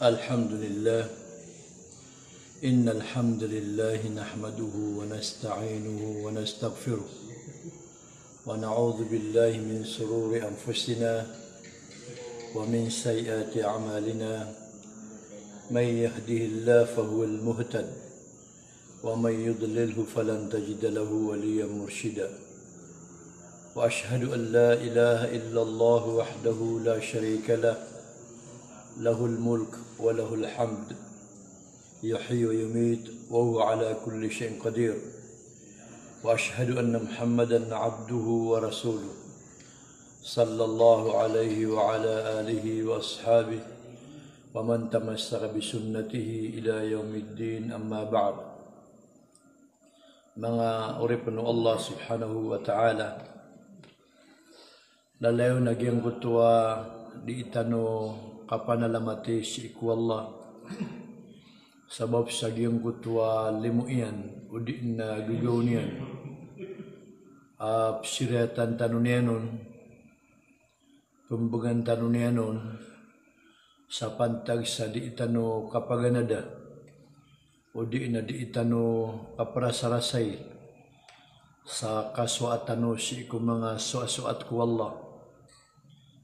الحمد لله إن الحمد لله نحمده ونستعينه ونستغفره ونعوذ بالله من شرور أنفسنا ومن سيئات أعمالنا من يهده الله فهو المهتد ومن يضلله فلن تجد له وليا مرشدا وأشهد أن لا إله إلا الله وحده لا شريك له له الملك وله الحمد يحيي ويميت وهو على كل شيء قدير وأشهد أن محمدا عبده ورسوله صلى الله عليه وعلى آله وأصحابه ومن تمسك بسنته إلى يوم الدين أما بعد. Mga uripun Allah subhanahu wa ta'ala lalayo naging kutua di itano kapanalamati si iku Allah sabab sa giyang kutua limuian o di na gugawnian siratan tanunianon pembugan tanunianon sa pantag sa di itano kapaganada o di na di itano kaparasarasay sa kaswaatano si iku mga suat ku Allah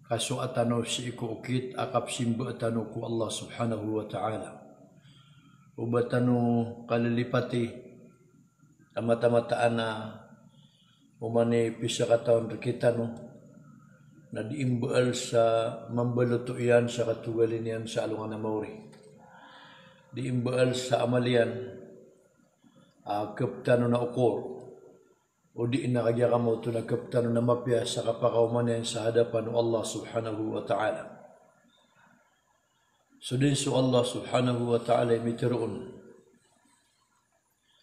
kasuatano si iku ukit akap simba atano ku Allah subhanahu wa ta'ala ubatano kalilipati tamata-mataan na umani pisa kataon rekitano na diimbaal sa mambalutuyan sa katugalinian sa alungan na mauri diimbaal sa amalian kaptano na ukor o di na kaya kamo ito na kaptano na mapya sa kapakaumanan sa hadapan ng Allah subhanahu wa ta'ala. So din so Allah subhanahu wa ta'ala mitiroon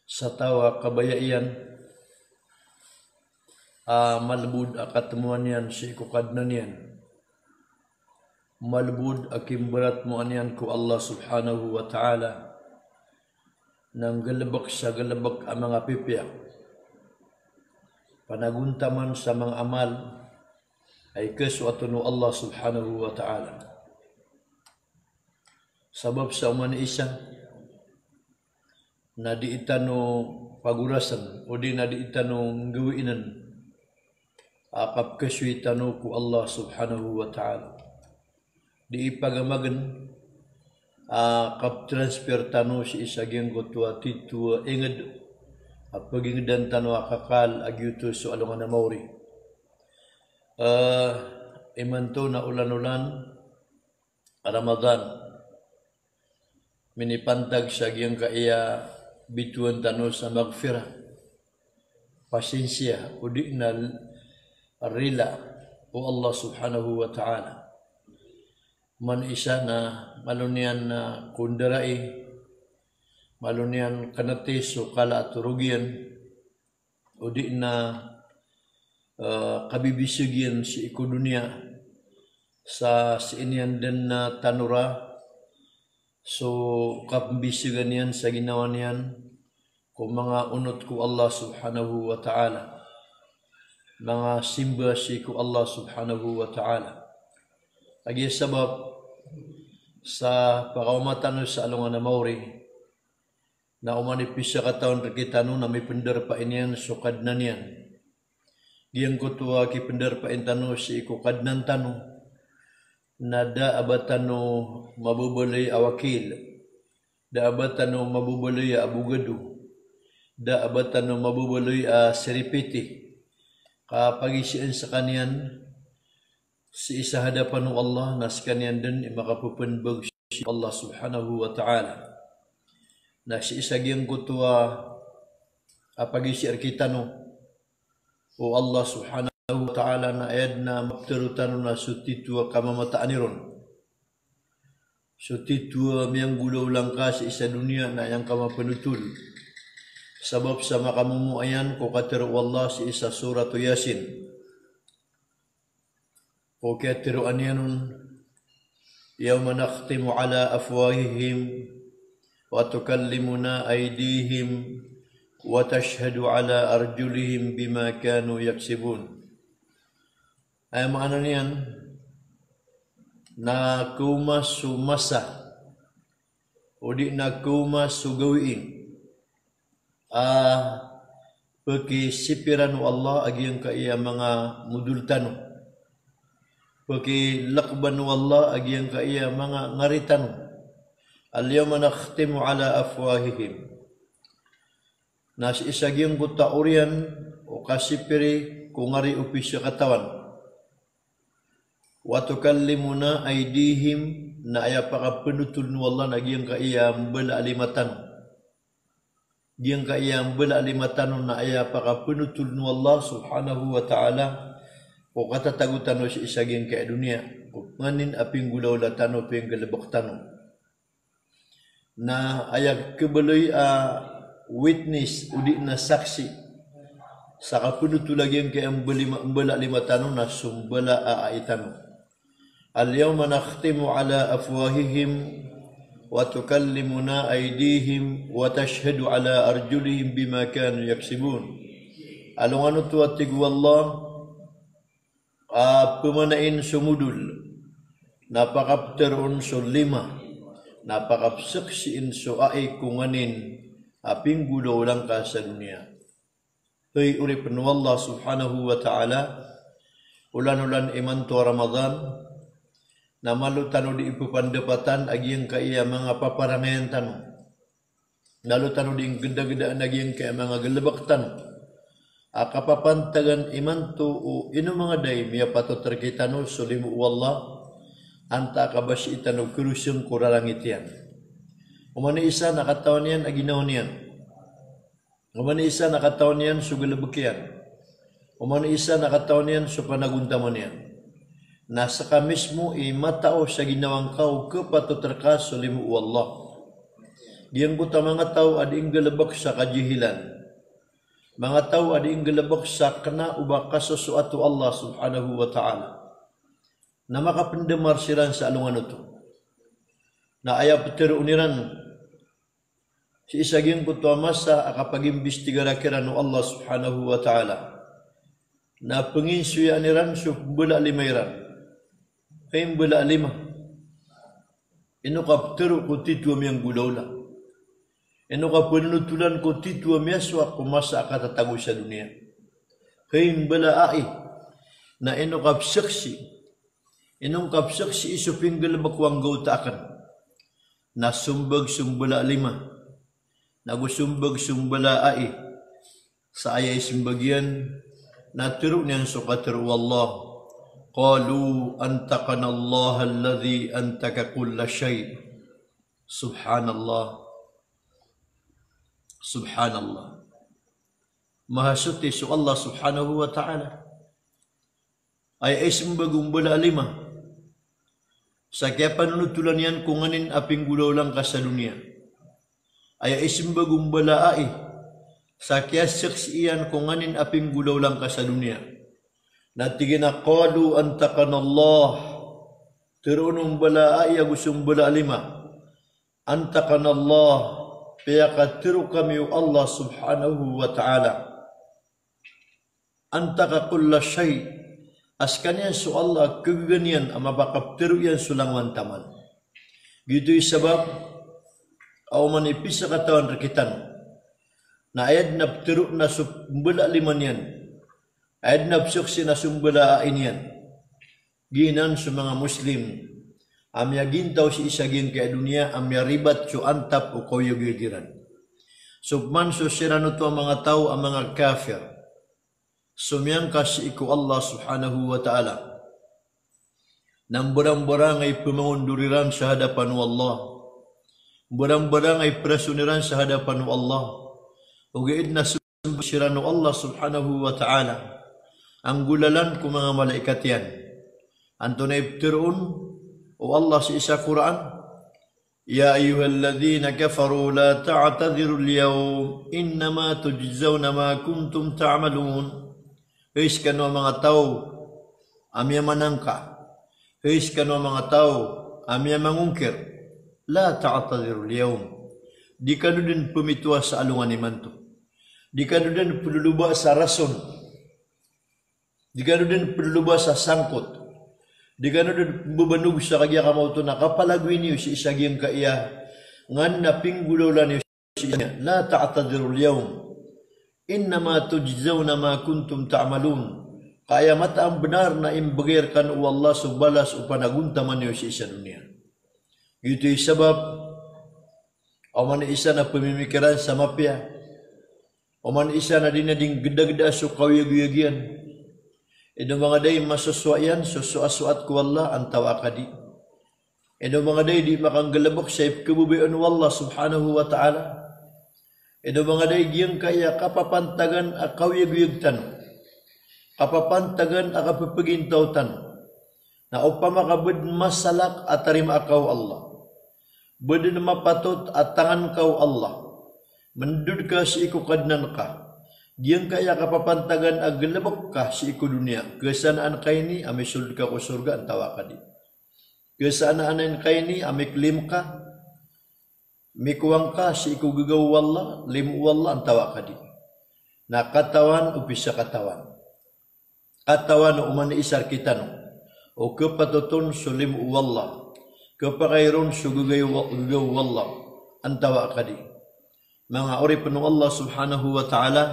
sa tawa kabayaian malbud akatemuan yan si ikukadnan yan malbud akimbarat mo anyan ko Allah subhanahu wa ta'ala nang galabak sa galabak ang mga pipiyak panaguntaman sa mga amal ay kaswatun Allah subhanahu wa ta'ala sabab sa uman isa na di itano pagurasan o di na di itano gawiinan akap kaswitano ku Allah subhanahu wa ta'ala di ipagamagan akap transfer tano si isa gyang kutwa titua inged at pagingdan tano akakal agyuto so alungan na mauri imanto na ulan-ulan Ramadan minipantag sa giyang kaya bituan tano sa magfira pasensya o di na rila o Allah subhanahu wa ta'ala man isa na malunian na kundarai malunian kanatis o kala at rugian o di na kabibisugyan si iku dunia sa inyan din na tanura so kabibisugan yan sa ginawa niyan kung mga unot ko Allah subhanahu wa ta'ala mga simba si iku Allah subhanahu wa ta'ala agi sabab sa pakaumatan sa alungan na mauri na umanipis sa kataon rekitano na may pendar pa inian so kadnan yan. Giyang kutuwa ki pendar pa intano si iku kadnan tano na da abatano mabubulay awakil, da abatano mabubulay abugado, da abatano mabubulay seripiti. Kapagisian sa kanyan si isa hadapan ng Allah na sa kanyan din makapupunbag si Allah subhanahu wa ta'ala. Na si isagyang kutua apagisi arkitano o Allah subhanahu wa ta'ala na ayad na mapterutano na sutitua kamamataan iron sutitua miyang gulaw lang ka sa isa dunia na yang kamapanutul sabab sa makamumuayan ko katero Allah si isa suratu Yasin o katero anyanun yawma nakhtimu ala afwahihim وتكلمنا أيديهم وتشهد على أرجلهم بما كانوا يكسبون ay maano niyan na kumasumasa udi na kuma sugawiin peki sipiran Allah agi yang kaya mga mudultano, peki lakban Allah agi yang kaya mga ngaritano. Al-yawma nakhtimu ala afwahihim, nas isagyang kuta urian o kasipiri kungari upisya katawan. Wa tukallimuna aydihim, na aya pakapenutul nu Allah nagyang kaya mbala alimatan. Yang kaya mbala alimatan na aya pakapenutul nu Allah subhanahu wa ta'ala. O kata tagutano si isagyang kaya dunia, nganin aping gulaw latano ping galabak tano. Na aya kebeloy witness udi na saksi sa kapenutul lagi yang kaya mbala limatano na sumbala aitano. Al-yawma nakhtimu ala afwahihim wa tukallimuna aydihim wa tashhadu ala arjulihim bima kanu yaksibun. Alunganu tuatig wallah pemanain sumudul napakapterun sulima napakapsaksiin suai kunganin aping gudaw lang ka sa dunia. Tuy urip nu Allah subhanahu wa ta'ala ulan-ulan iman to Ramadan na malutano di ipupandapatan agi yang kaya mga paparangayan tano. Nalutano di geda-gedaan agi yang kaya mga galabak tano. Akapapantagan iman to o ino mga day miya pato terkitano sulimu wallah anta kabasi itano kurusyung kuralangit yan. Umani isa nakatawan yan aginaw niyan. Umani isa nakatawan yan sugalabak yan. Umani isa nakatawan yan sa panaguntaman yan. Nasa ka mismo matao sa ginawang kau kepatoterkas sulimu wallah. Diyan buta mga tao ading galabak sa kajihilan. Mga tao ading galabak sa kana uba kasusuatu Allah subhanahu wa ta'ala. Na makapendemar siran sa alungan ito. Na ayaw petero uniran si isaging kutua masa akapagimbistigara kiranu Allah subhanahu wa ta'ala. Na penginsuya aniran subula limairan. Kayong bula lima. Ino kaptero kutituam yang gulawla. Ino kapenutulan kutituam yaswa kumasa akatatago sa dunia. Kayong bula ai. Na ino kapsaksi. Inong kapsaksi isuping galabakwang gautakan. Na sumbag sumbala lima. Nagusumbag sumbala ai. Sa ayay sumbagyan. Natiro niyan sukatiro wallah. Qalu antaqana Allah alladhi antaka kulla shay. Subhanallah. Subhanallah. Mahasuti su Allah subhanahu wa ta'ala. Ay sumbagong bala lima. Sa kaya panunutulan yan kunganin aping gulaw lang ka sa dunia. Ay isimbagong balaai. Sa kaya saksiyan kunganin aping gulaw lang ka sa dunia. Natigin na qalu antakan Allah. Tirunong balaai agusong bala lima. Antakan Allah. Kaya katiru kami Allah subhanahu wa ta'ala. Antaka kulla syai. Askanyan su Allah keganian ama bakapteru yan sulangwan taman. Gitu sebab au manipis sa katawan rakitan. Na ayad na pteru na sumbala liman yan. Ayad na psuksi na sumbala ainian. Ginan su mga Muslim. Amya gintaw si isagin kaya dunia amya ribat su antap o koyo gidiran. Subman su sirano to mga tao ang mga kafir. Sumyang kasi iku Allah subhanahu wa ta'ala. Nang barang-barang ay pumangunduriran sa hadapan Allah. Barang-barang ay presuniran sa hadapan Allah. Ugiid na sumbusiran Allah subhanahu wa ta'ala. Ang gulalan ko mga malaikat yan. Anto na ibtiroon o Allah sa isa Quran. Ya ayyuhalladhina kafaru la ta'tadhiru al-yawm innama tujzawna ma kuntum ta'malun. Heis kano mga tao, amya manangka. Heis kano mga tao, amya mangungkir. La ta'tadiru liyawm. Di kano din pumitwa sa alungan ni manto. Di kano din pululuba sa rason. Di kano din pululuba sa sangkot. Di kano din bubanog sa kagya kamauto na kapalagwin niyo si isagyang kaiya ngan na pinggululan niya la ta'tadiru al-yawm innama tujzauna ma kuntum ta'malun. Kaya mata ang benar na imbagirkan o Allah subalas o panaguntaman niyo sa dunia. Ito sebab aman isa na pemimikiran sa mapya. Aman isa na dinading geda-geda so kawiyag-yagian. Ito mga day masuswayan susuasuat ko Allah antaw akadi. Ito mga day di makanggalabok sa ipkabubian o Allah subhanahu wa ta'ala. Ito mga day giyang kaya kapapantagan akawiyag-yag tanong. Kapapantagan akapapagintaw tanong. Na upamakabud masalak at tarima akaw Allah. Budi na mapatot at tangan kau Allah. Mendud ka si iku kadnan ka. Giyang kaya kapapantagan aglabok ka si iku dunia. Kesanaan kay ni amisuld ka ko surga antawa ka di. Kesanaan kay ni amiklim ka. Mikuwang ka si iku gagaw Allah. Limu Allah antawa ka di. Na katawan upisa katawan. Katawan umani isar kita no. O kepatutun sulim wallah. Kepakairun sugugay wallah. Antawa akadi. Mga ori penuh Allah subhanahu wa ta'ala.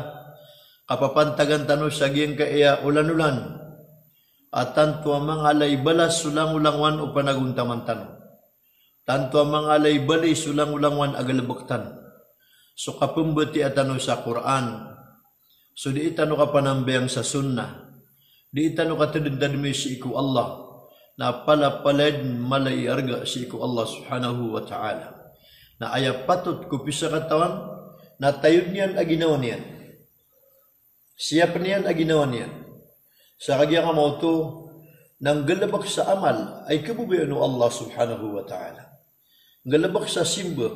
Kapapantagan tanu saging kaya ulan-ulan. At tanto mga alay balas sulang-ulangwan o panaguntaman tanu. Tanto mga alay bali sulang-ulangwan agalabaktan. So kapumbati atano sa Quran. So di itano kapanambayang sa sunnah. Di itano katadadadmi si iku Allah. Na palapalad malay arga si iku Allah subhanahu wa ta'ala. Na ayah patut kupisa katawan. Na tayud niyan aginawan niyan. Siap niyan aginawan niyan. Sa kagya ka mo to. Nang galabak sa amal. Ay kabubayan o Allah subhanahu wa ta'ala. Galabak sa simba.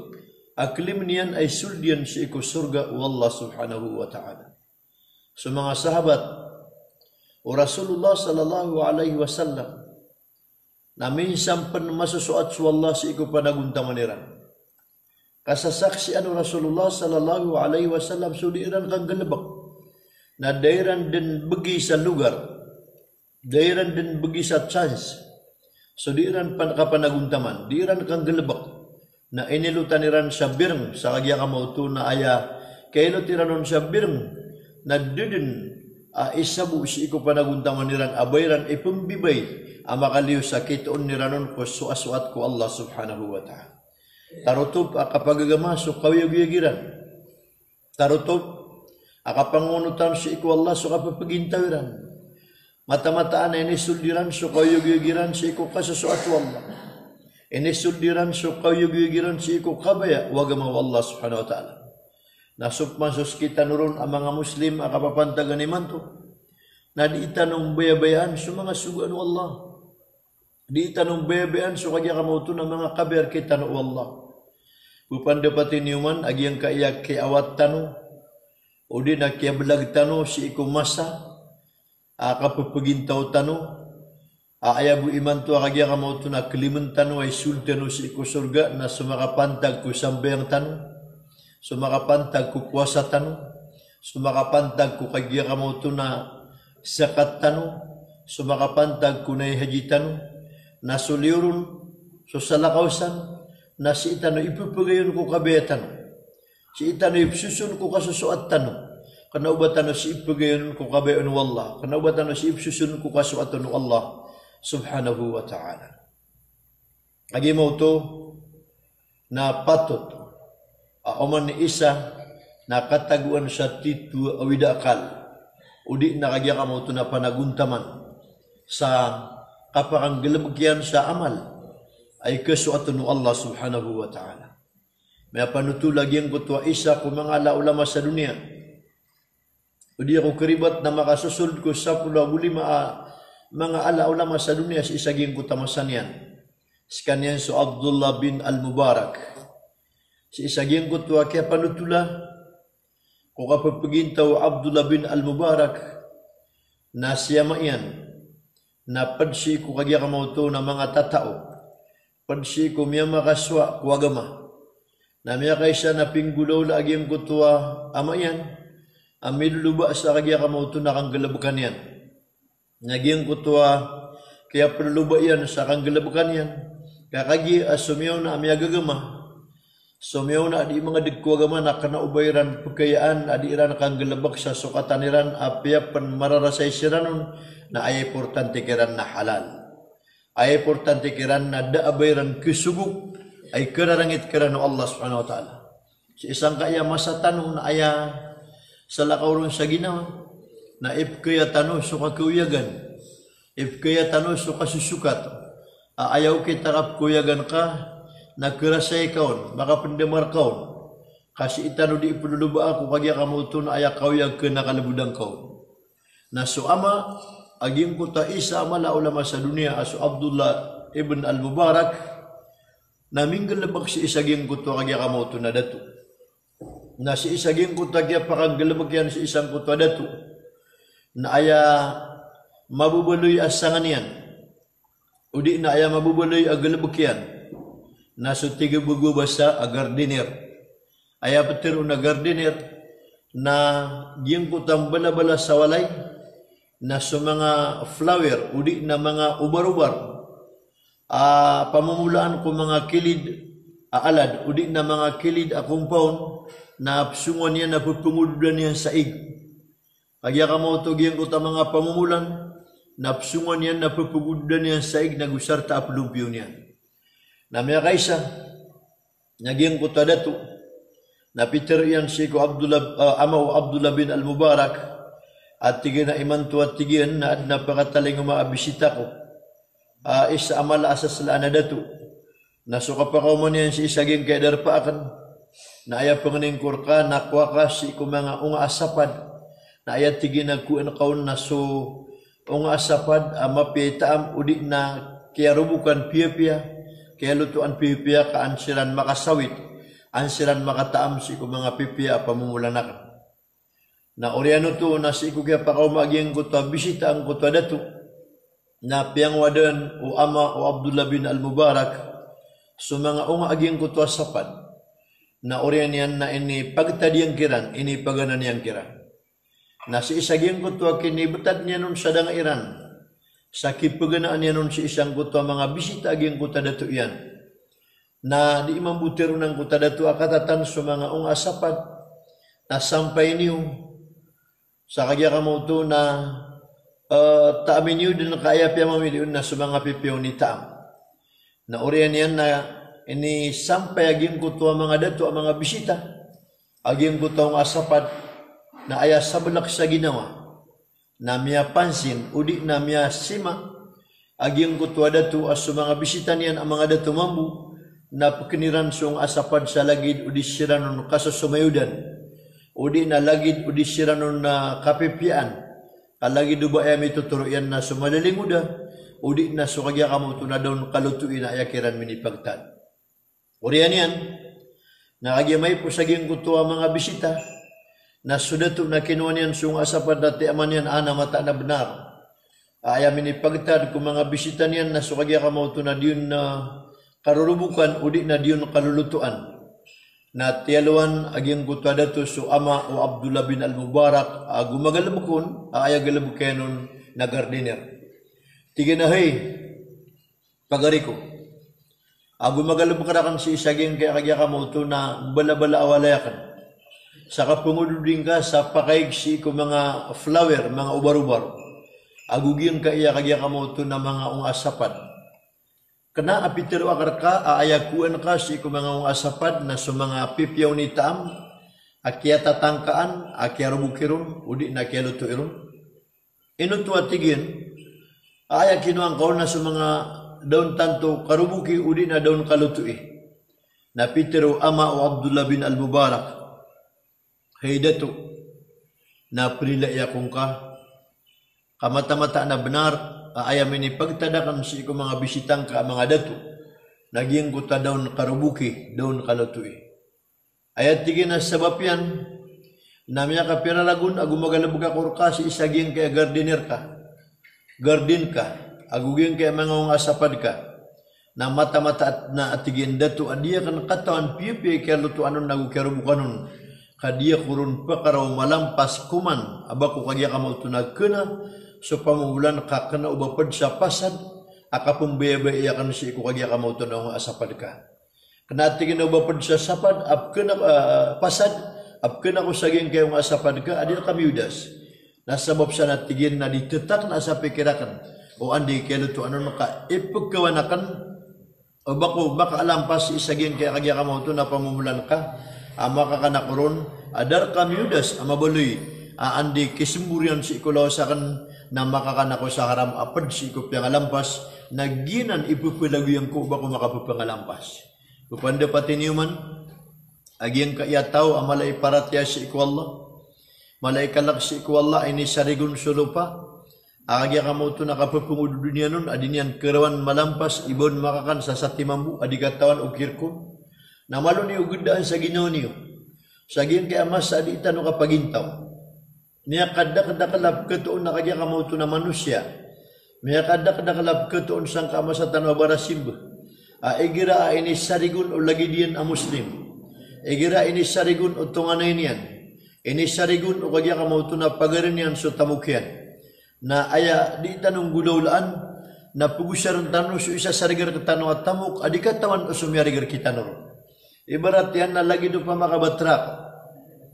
Aklim niyan ay suldian si iku surga o Allah subhanahu wa ta'ala. So mga sahabat. O Rasulullah sallallahu alaihi wasallam na minsan pan masusuat sa Allah si iku panaguntamaniran. Kasasaksian o Rasulullah sallallahu alaihi wasallam sudiran kang galabak na dairan din bagi sa lugar, dairan din bagi sa chance, sudiran pan kapanaguntaman, diran kang galabak na inilutaniran sa birng sa kagya kamauto na aya kailo tiranon sa birng na didin isabu si iku panaguntaman niran abayran ipembibay amakaliw sakit on niranon ko suasuat ko Allah subhanahu wa ta'ala. Tarutop akapagagama so kawiyag-yagiran. Tarutop akapangunutan si iku Allah so kapapagintawiran. Mata-mataan ini suldiran so kawiyag-yagiran si iku kasasuat ko Allah. Ini suldiran so kawiyag-yagiran si iku kabaya wagama Allah subhanahu wa ta'ala. Nasupmasos kita nurun ang mga Muslim akapapantagan iman to. Na di itanong bayabayaan sa mga sugaan Allah. Di itanong bayabayaan sa kanya kamuto ng mga kaber kita no Allah. Pupandapatin yuman agi ang kaiyak kiawat tano. O di na kiabalag tano si iku masa. Akapapagintaw tano. Aayabu iman to kanya kamuto na kaliman tano ay sultano si iku surga na sumakapantag ko sambayang tano. Sumakapantag ko puasa tano. Sumakapantag ko kagya kamuto na sakat tano. Sumakapantag ko na haji tano. Nasuliurun so salakawsan. Na si itano ipupagayon ko kabaya tano. Si itano ipsusun ko kasusuat tano. Kanaubatan si ipupagayon ko kabayon wallah. Kanaubatan si ipsusun ko kasuatan Allah subhanahu wa ta'ala. Agi mo to na patot. Aman ni isa na kataguan sa titu awidakal. Udi na kagya ka mo ito na panaguntaman sa kapakanggalabagyan sa amal ay kasuatan ng Allah subhanahu wa ta'ala. May panutulag yung kutwa isa kung mga alaulama sa dunia. Udi ako karibat na makasusul ko sa mga alaulama sa dunia sa isaging kutamasan yan. Sekanyan so Abdullah bin al-Mubarak. Si isaging kutwa kaya panutula kung kapapagintaw Abdullah bin al-Mubarak na siya maiyan na padsi ko kagya kamauto na mga tatao padsi ko miya makaswa kuwagama na miya kaysa na pinggulaw lagi ang kutwa amayan amiluluba sa kagya kamauto na kanggalabukan yan naging kutwa kaya panuluba yan sa kanggalabukan yan kakagi asumyaw na miya gagama So na di mga digkwagaman na kanaubayran pagkayaan adi iran kang gelebak sa sukataniran apya pan mararasay siranon na ay importante kiran na halal. Ay importante kiran na daabayran kesuguk ay kerarangit kiran Allah subhanahu wa ta'ala. Si isang kaya masa tanong na aya sa lakawron sa ginawa na if kaya tanong so kakuyagan, if kaya tanong so kasusukat, ayaw kita kapuyagan ka, nagkerasay kaon, makapandamar kaon. Kasi itano di ipululuba ako kagya kamuto na ayaw kawiyag ka nakalabudang kaon. Na so ama, aging kuta isa amala ulama sa dunia, aso Abdullah ibn al-Mubarak, na minggal labak si isaging kuto kagya kamuto na dato. Na si isaging kuto kagya pakanggalabak yan si isang kuto dato. Na aya mabubuloy asangan yan. Udi na aya mabubuloy agalabak yan. Naso tiga bugu basa a gardiner. Aya petero na gardiner na giyang kutang bala-bala sa walay na sa mga flower, udi na mga ubar-ubar. Pamumulaan ko mga kilid alad, udi na mga kilid a compound na psungon niya na pupungudan niya sa ig. Kaya kamo to giyang kutang mga pamumulan na psungon niya na pupungudan niya sa ig na gusarta aplumpyo niya. Na mga kaisa, naging kuta dato, na Peter yan si ko amaw Abdullah bin al-Mubarak, at tigin na imanto at tigin na at napakataling umaabisita ko, isa amala asas laan na dato, na suka pa kauman yan si isaging kaedar paakan, na aya panganing kurka, nakwa ka si ko mga unga asapad, na aya tigin na kuan kaun na so unga asapad, mapitaam udi na kaya rubukan piya-piya, kaya lutuan pipiya ka ansiran makasawit, ansiran makataam si ko mga pipiya pamumulanak. Na oriano to na si ko kaya pakaumaging kuta bisita ang kuta dato na piyang wadan o ama o Abdullah bin al-Mubarak so mga unga aging kuta sapad na orian yan na ini pagtadiyang kiran, ini paganan yang kiran. Na si isaging kuta kinibutad niya nun sa dangairan. Sa kipaganaan niya nun si isang kuta mga bisita aging kuta dato yan. Na di mamutiro ng kuta dato akatatan sa mga unga sapad na sampay niyo sa kagya kamuto na taamin niyo din kaya piya mamiliun na sa mga pipiyaw ni taam. Na orian yan na ini sampay aging kuta mga dato ang mga bisita aging kuta unga sapad na aya sabalak sa ginawa. Na miya pansin, udi na miya sima, aging kutwa datu as mga bisita niyan ang mga datu mambu, na pakiniran sung asapad sa lagid udi siranon kasasumayudan, udi na lagid udi siranon na kapipian, kalagid uba ay mituturo yan na sumalalinguda, udi na sukagya kamuto na daw kalutuin na ayakiran minipagtan. Uriyan yan, nakagyamay po saging kutwa mga bisita, na sudato na kinuha niyan sung asapad dati aman yan ana mata na benar. Ayamin ipagtad kung mga bisita niyan na sukagya kamauto na diyon na karurubukan udi na diyon kalulutuan. Na tiyaluan aging kutwa dato so ama o Abdullah bin al-Mubarak gumagalabukon ayagalabukenon na gardiner. Tiginahay pagariko. Gumagalabukan si isaging kaya kagya kamauto na bala-bala awalayakan. Sa kapungududin ka sa pakaigsi ko mga flower, mga ubar-ubar. Agugin ka iya kagya kamoto na mga ungasapad. Kana apitero akar ka, aayakuan ka si ko mga ungasapad na sa mga pipiyaw ni taam, akya tatangkaan, akya rubukirun, udi na kya lutuirun. Inutuwa tigin, aayakinuang kaon na sa mga daun tanto karubuki, udi na daun kalutui. Na pitero ama o Abdullah bin al-Mubarak, hey dato, na prilaya kong ka, kamata-mata na benar, ayamin ipagtadakan si ko mga bisitang ka mga dato, naging kuta daun karubuki, daun kalutui. Ayat tigin na sabab yan, namya ka pinalagun, agumagalabog ako ka, si isaging kaya gardiner ka, gardin ka, aguging kaya mga ungasapad ka, na mata-mata na atigin dato, adiya kan katawan, pipi kaya lutuanon nagukyarubukanon, kadiya kurun pakaraw malampas kuman abako kagya kamau tunag kena so pamulan ka kena ubapad sa pasad akapong bebe iyakan si ko kagya kamau tunang asapad ka Kena tingin ba pud sa sapad apken pasad apken ako saging kayong asapad ka adil kami Yudas. Nasabab sa natigin na ditetak na sa pikirakan o andi kaya to anon maka ipagkawanakan o baka alampas isaging kaya kagya ka mo to na pamumulan ka maka kanakuron adar kami Yudas amabuloy andi kisemburian si ikulaw sa kan na makakanako sa haram apad si ikup yang alampas naginan ipupilaguyang ko bako makapupangalampas. Upanda pati niyuman aging kaya tao amalay paratya si iku Allah malay kalak si iku Allah ini sarigun sulupa agya kamo to nakapupungo dunia nun adinian kerawan malampas ibon makakan sa satimambu adikatawan ukirko na malo ni ugudaan sa Ginoo niyo saging kaya mas adi itano kapagintaw niya kadak-dakalab ketoon na kagya kamo to na manusia niya kadak-dakalab ketoon sang kama sa tanwa barasimba igira ini sarigun o lagi diyan a muslim igira ini sarigun o tunganay niyan ini sarigun o kagya kamo to na pagarin niyan so tamukyan na aya di tanong gulaulaan na pugusaran tanong so isa sarigar katanong at tamuk adikatawan o sumyarigar kitanong ibarat yan na lagi do pa makabatrak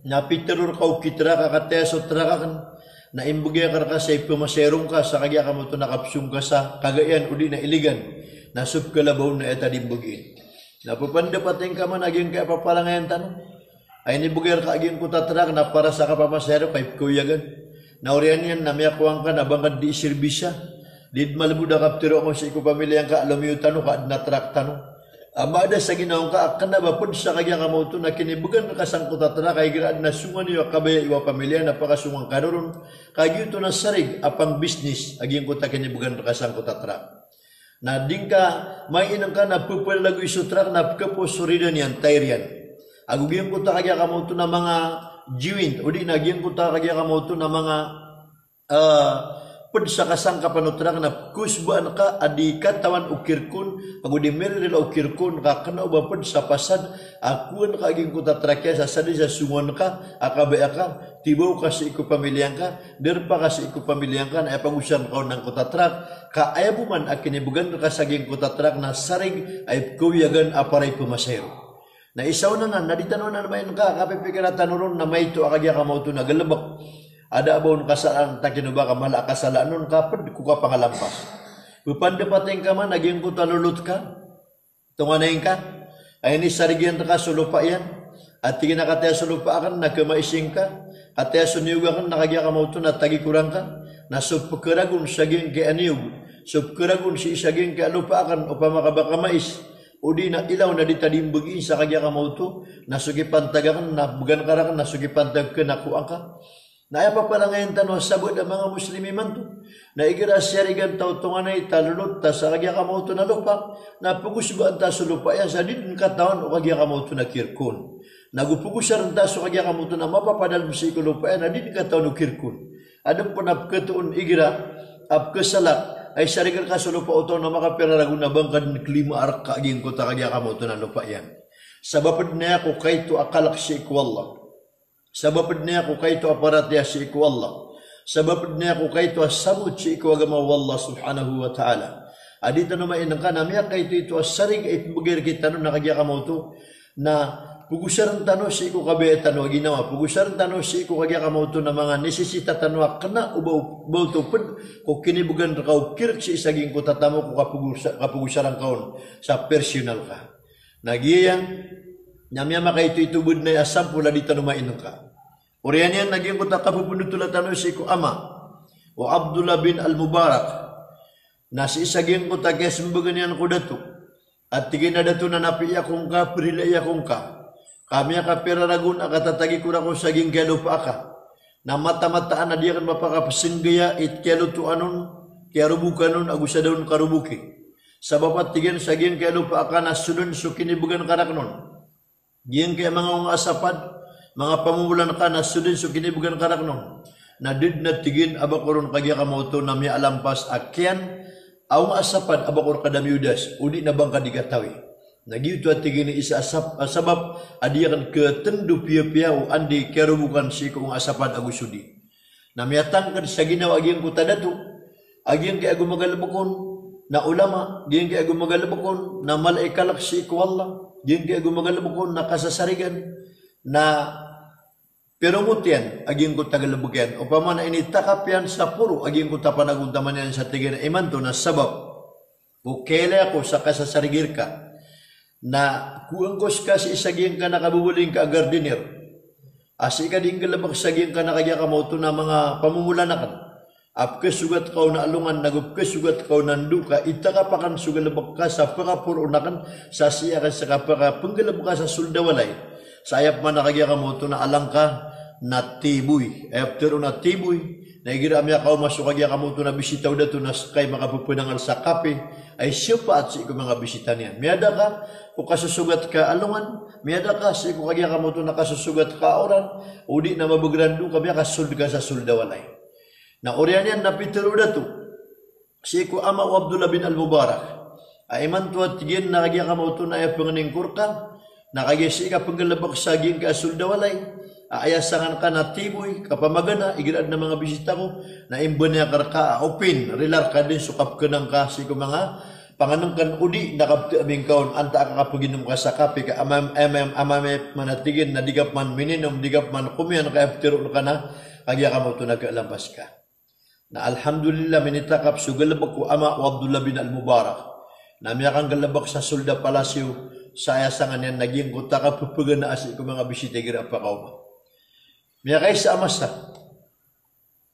na piterur kau kitra kakateso trakakan na imbugya ka sa ipumaserong ka sa kagya ka mo to nakapsung ka sa kagayan udi na iligan na subkalabaw na eta dimbugin na pupanda pating ka man aging kaya papalangayan tanong ay nibugya ka aging kutatrak na para sa kapamasero kay kuyagan na orian yan na miyakuang ka na bangad di sirbisya di malabuda kaptiro mo sa iku pamilyang ka alam tanong ka natrak tanong amada sa ginaong ka akan na bapod sa kanya kamoto na kinibugan na kasangkutat na kay giraan na sungan niyo kabaya iwa pamilya na pakasungan karoon kay ito na sarig apang business aging kuta kinibugan na kasangkutat na ding ka may inang ka na pupalago isutrak na kaposuridan yan tayrian agugiyang kuta kanya kamoto na mga jiwin o di nagyang kuta kanya kamoto na mga pud sa kasang kapanutrak na kusbaan ka adi katawan ukirkun agu di meril ukirkun ka kana ubapod sa pasad akuan ka aging kutatrakya sa sadi sa sungon ka akabe ka tibaw ka sa iku pamilyang ka derpa ka sa iku pamilyang ka na pangusan ka ng kutatrak ka ayabuman akinibugan ka sa aging kutatrak na saring ay kuyagan aparay pumasero na isaw na nga naditanon na naman ka kapipikiratan ron na may ito akagya ka mauto na galabak ada abon kasalan takinuba ka mala kasalan nun kapad kuka pangalampas. Upanda pateng ka man naging kutalulut ka. Tunganayin ka. Ay ni sarigyan ka sulupa yan. At tingin na kataya sulupa kan nagkamaising ka. Kataya suniyuga kan nakagya ka mauto na tagikurang ka. Na subpukaragun saging ke aniyug. Subpukaragun si isaging ke alupa kan upamakamais. Udi na ilaw na ditadimbagi sa kagya ka mauto. Nasugipan tagakan na bugan karakan nasugipan tag ka nakuang ka. Na ay pa pala ngayon tanong sabot ang mga muslimi man to. Na igira siyarigan tao tunganay talulot ta sa kagya kamauto na lupa. Na pugusbaan ta sa lupa yan sa din katawan o kagya kamauto na kirkun. Nagupugusaran ta sa kagya kamauto na mapapadal mo sa ikulupa yan na din katawan o kirkun. Adang panapkatuon igira apkasalak ay sarigan ka sa lupa o na makapiraragun na bangkad ng klima arak kaaging ko ta kagya kamauto na lupa yan. Sabapad na ako kayto akalak si ikwallah. Sabab niya ako kayto aparatya si iku Allah. Sabab niya ako kayto asabot si iku agama Allah subhanahu wa ta'ala. Adito naman inang ka na miya kayto ito asarig ay pagir kita no nakagya ka mo to na pugusaran tano si iku kabe tano ginawa. Pugusaran tano si iku kagya ka mo to na mga nesesita tano kana ubaw to pud ko kinibugan ka kirk si isaging ko tatamo ko kapugusaran kaon sa personal ka. Nagyayang nyamya makayto itubod na asam pula dito naman inang ka. Uriyan yan, naging kuta kapupunutula tanong si ko ama o Abdullah bin al-Mubarak na si isaging kuta kaya sumbagan yan ko dato at tigin na dato na napiya kong ka, perilaya kong ka kami akapiraragun akatatagi ko na kong saging kaya lupa ka na mata-mataan na diya kan mapakapasinggaya it kaya luto anon kaya rubukan nun agusa daw karubuki sa bapat tigin saging kaya lupa ka na sunod so kinibugan karak nun diyan kaya mga asapad mga pamumulan ka na sudin so kinibugan karak nung na did na tigin abakoron kagya kamoto na may alampas akyan awang asapad abakor kadam Yudas udi na bang kadigatawi nagyuto at tigin isa asabab adiyakan ketendu pia-pia andi kerubukan si kung asapad agusudi na miyatangkan sa ginawa agiyang kutadato agiyang kaya gumagalabakon na ulama agiyang kaya gumagalabakon na malaikalak si iku Allah Diyan kaya gumagalabok ko nakasasarigan na pero mutian, aging ko tagalabugyan. O paman na initakap yan sa puro, aging ko tapanaguntaman yan sa tigin iman to na sabab. Bukele ako sa kasasarigir ka na kuangkos ka si isaging ka nakabubuling ka gardiner. Asi ka din galabak saging ka nakagya ka mo na mga pamumulanakan. Apke sugat kau na alungan, nagupke sugat kau nanduka, itaka pakan sugalabak ka sa pakapurunakan, sa siya ka sa kapaka, panggalabak ka sa suldawalay. Sayap man nakagya ka mo na alangka na tibuy. After na tibuy, naigira amya kau masukagya ka mo na bisitaw dato na kay makapupunangan sa kape, ay siya pa at si ko mga bisita niya. Miyada ka, kung kasusugat ka alungan, miyada ka, si kung kagya ka mo na kasusugat ka oran, o di na mabugrandu, kami kasuld ka sa suldawalay. Na oriyan yan napitiro dato si ko ama Abdullah bin al-Mubarak ay man tuat tigin nakagya ka mo na ay panganing kurkan nakagya si ka paggalabak saging ka suldawalay aayasangan ka na tiboy kapamagana igirad na mga bisita ko na imbon niya karka open rilar ka din sukap ka ng kasi ko mga panganong kan udi nakabti aming kaon anta ka kapaginom ka sa kape ka amame manatigin na digap man mininom digap man kumian ka aftiro ka na kagya ka mo nagkalampas ka na alhamdulillah minitakap sugalabak ko ama Abdullah bin al-Mubarak na miyakang galabak sa Solda Palacio sa ayasangan yan naging kuta ka pupugan na asi ko mga bisita gira pa kauma miyakay sa amasa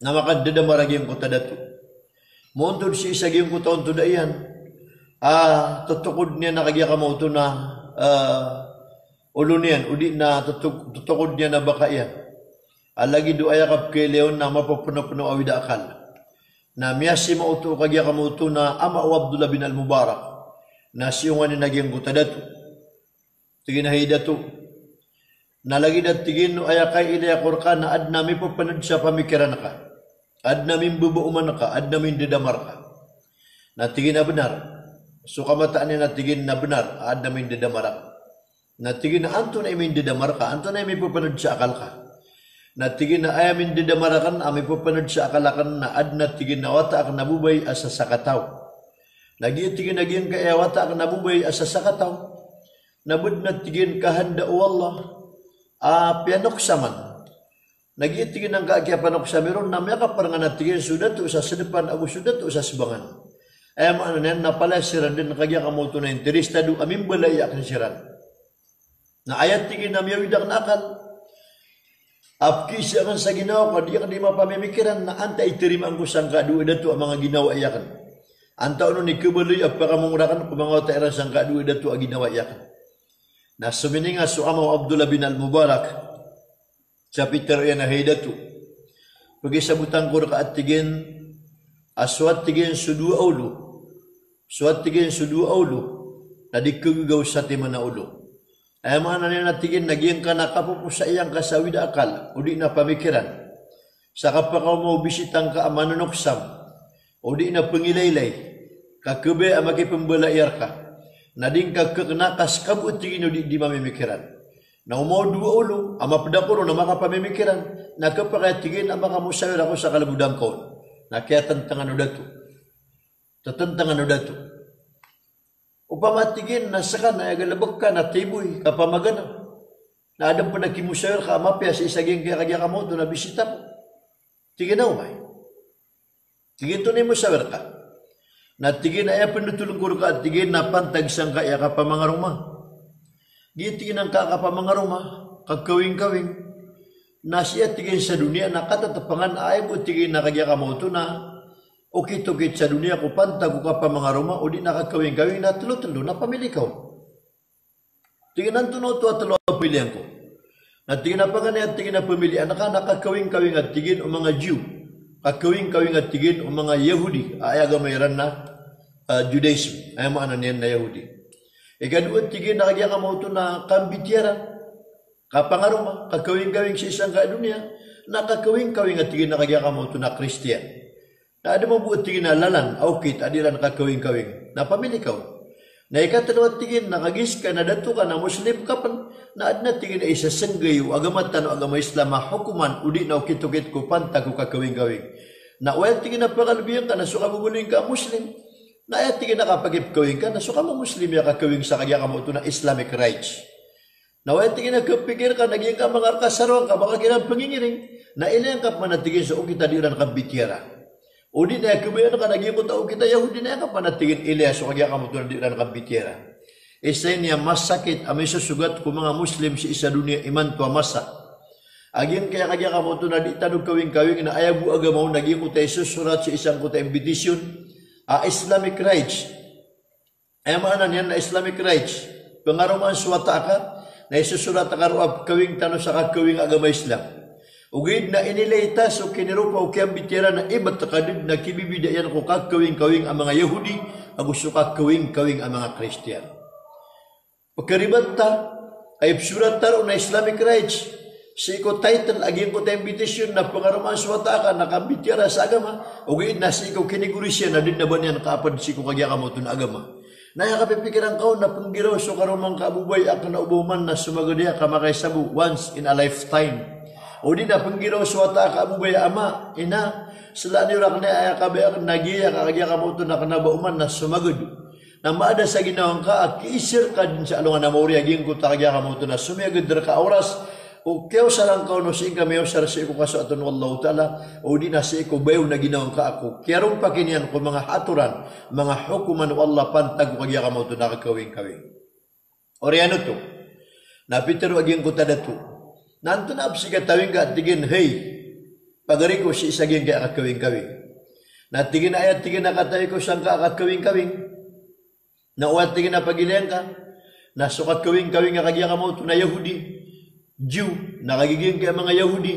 na makadadamaraging kuta dato muuntod si isaging kuta unto da iyan tutukod niya nakagya ka mo ito na ulo niyan udi na tutukod niya na baka iyan alagi do ayakap kay Leon na mapapuno-puno awida akal na miyasi mauto kagya kamuto na ama Abdullah bin al-Mubarak na siyungan ni naging gutadato tigin dato na lagi dat tigin no ayakay ilaya korka na ad nami papanad sa pamikiran ka ad namin bubuuman ka ad namin didamar ka na tigin na benar so kamataan niya na tigin na benar ad namin didamar ka na tigin na anto na imin didamar ka anto na imin papanad sa akal ka na tigin na ayamin didamarakan, ami po panad sa akalakan na ad na tigin na wata ak nabubay asa sakataw. Lagi tigin na gin kaya wata ak nabubay asa sakataw. Nabud na tigin kahanda o Allah, pianok saman. Lagi tigin ang kaya panok sa meron, na may kaparang na tigin sudah to sa sedepan, ako sudah to sa sebangan. Ayam ano na yan, napala siran din, kaya kamoto na interesta do, amin balay ak siran. Na ayat tigin na miyawidak na akal, apki siya kan sa ginawa ko, di ka di mapamimikiran na anta itirim ang kusang kaduwa dato ang mga ginawa iyakan. Anta ano ni kubaloy at pakamungurakan kung mga otairan sang kaduwa dato ang ginawa iyakan. Na sumininga so amaw Abdullah bin al-Mubarak sa Peter yan na dato. Pagisabutan ko ka at tigin aswat tigin sudu aulo. Swat tigin sudu aulo na di kugaw sa timana ulo. Ay mga naninatikin, naging ka nakapupo sa iyang kasawid akal, o di na pamikiran. Sa kapakaw mo bisitang ka amanunuksam, o di na pangilaylay, kakube ang makipambalayar ka, na din kakaknakas kabutingin o di mamimikiran. Na umaw dua ulo, ang mapadakuro na makapamimikiran, na kapakatigin ang makamusayar ako sa kalabudang ko, na kaya tantangan o dato. Tatantangan o dato. Upamatigin na saka na agalabag ka na tiboy kapamagana. Na adam pa nakimusayar ka amapya sa isaging kaya mo doon na bisita mo. Tigin na umay. Tigin to na musayar ka. Na tigin na panutulong ko ka at tigin na pantag sang kaya kapamangaruma. Gitigin ang kakapamangaruma kagkawing-kawing. Na siya tigin sa dunia na katatapangan ay mo tigin na kaya mo ito na ukit-ukit sa dunia ko pantag ka pa mga Roma o di nakakawing-kawing na tulo-tulo na pamilikaw. Tingnan tuno to at tulo ang pilihan ko. Na tingin na pa at tingin na pamilya na nakakawing-kawing at tingin o mga Jew. Kakawing-kawing at tingin o mga Yahudi. Ay agamayran na Judaism. Ay maana niyan na Yahudi. Ikaduot tingin na kagya ka mo ito na kambityaran. Kapangaroma. Kakawing-kawing sa isang kadunia. Nakakawing-kawing at tingin na kagya ka mo ito na Christian. Na ada mabuot tingin na lalan, aukit, adiran kakawing-kawing. Na pamili ka. Na ikatalawat tingin, nakagis ka, na dato ka, na Muslim ka pan, na adna tingin na isa sanggayo, agamatan o agama Islam, hukuman, udi na ukit-ukit ko, panta ko kakawing-kawing. Na uwal tingin na pakalbiyan ka, na sukabubuling ka Muslim, Na ayat tingin nakapagipkawing ka, na so ka mo Muslim ya kakawing sa kagya ka mo ito na Islamic rights. Na ayat tingin nakapikir ka, naging ka mga kasarong ka, baka ginang pangingiring, na ilang ka manatigin sa kita di ran kabitira. O di na kabayan ka, naging ko tao kita, Yahudi na ka manatigin ilang so kagya ka mo ito na di ran kabitira. Isa niya mas sakit, amay susugat ko mga Muslim si isa dunia iman tuwa masa. Aging kaya kagya ka mo ito na di tanong kawing-kawing na ayabu agamaw, naging ko tayo susurat sa isang ko tayo invitation, Islamic rights. Ay maanan yan na Islamic rights. Pangaruman suwata ka, na isusurat ka ruap kawing tanong sa kakawing agama Islam. Ugid na inilayta so kinirupa o kiyang bitira na ibat takadid na kibibidayan ko kakawing-kawing ang mga Yahudi, agusto kakawing-kawing ang mga Christian. Pagkaribat ta, ay surat taro na Islamic rights. Si ko title, aging ko ta invitation na pangaruman suwata ka, nakabitira sa agama, o gaid na si ko kinigurisya na din na ba niyan kaapad si ko kagya ka mo ito na agama. Naya kapipikiran ka na panggiraw so karumang kaabubay ak na ubuman na sumagadya ka makaisabu once in a lifetime. O di na panggiraw suwata ka abubay ama, ina, sila niyo rak na ay kabayak nagiya kagya ka mo ito na kanabauman na sumagad. Na maada sa ginawang ka at kiisir ka din sa alungan na mauri aging ko takagya ka mo ito na sumagad ka oras. O kaya sarang ka no si inka mayo sar si ko kaso aton wallahu ta'ala o di na si ko bayo na ginawang ka ako kaya ron pakinian ko mga haturan mga hukuman o Allah pantag ko kagya ka mo ito nakakawing-kawing o riano to napitero aging ko tada to nanto na absiga tawing ka at tigin hey pagari ko si isaging kaya kakawing-kawing na tigin ayat tigin nakatay ko siyang ka kakawing-kawing na uwat tigin na pagilihan ka na so kakawing-kawing nga kagya ka mo ito na Yahudi Jew, nakagiging kaya mga Yahudi,